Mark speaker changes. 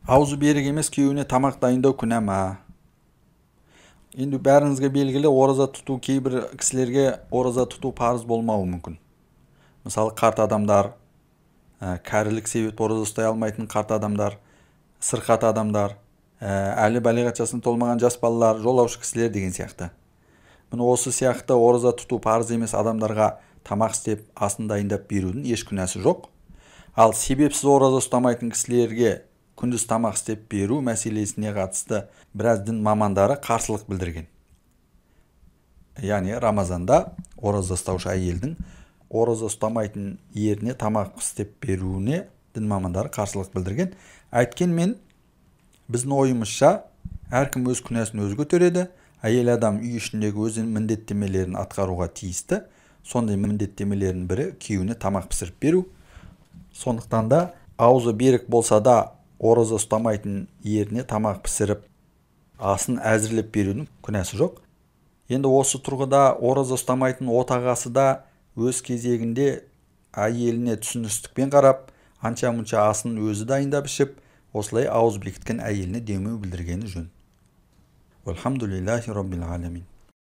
Speaker 1: Аузы берік емес күйеуіне тамақ дайындау күнә ма? Енді бәріңізге белгілі, ораза тұту кейбір кісілерге ораза тұту парыз болмауы мүмкін. Мысалы, қарт адамдар, кәрілік себеп ораза ұстай алмайтын қарт адамдар, сырқат адамдар, әлі бәлиғат жасына толмаған жас балалар, жолаушы кісілер деген сияқты. Міне осы сияқты ораза тұту парыз емес адамдарға тамақ істеп, асын дайындап берудің еш күнәсі жоқ. Ал себепсіз ораза ұстамайтын кісілерге күндіз тамақ істеп беру мәселесіне қатысты біраз дін мамандары қарсылық білдірген. Яғни Рамазанда ораза ұстаушы әйелдің ораза ұстамайтын еріне тамақ істеп беруіне дін мамандары қарсылық білдірген. Әйткенмен біздің ойымызша әркім өз күнәсін өзі көтереді. Әйел адам үй ішіндегі өз міндеттемелерін атқаруға тиісті. Сондай міндеттемелердің бірі күйеуіне тамақ пісіріп беру. Сондықтан да аузы берік болса да ораза ұстамайтын еріне тамақ пісіріп, асын әзірлеп берудің күнәсі жоқ. Енді осы тұрғыда ораза ұстамайтын отағасы да өз кезегінде әйеліне түсіністікпен қарап, анша-мұнша асын өзі дайындап ішіп, осылай ауыз бекіткен әйеліне демеу білдіргені жөн. Алхамдулиллахи роббил аламин.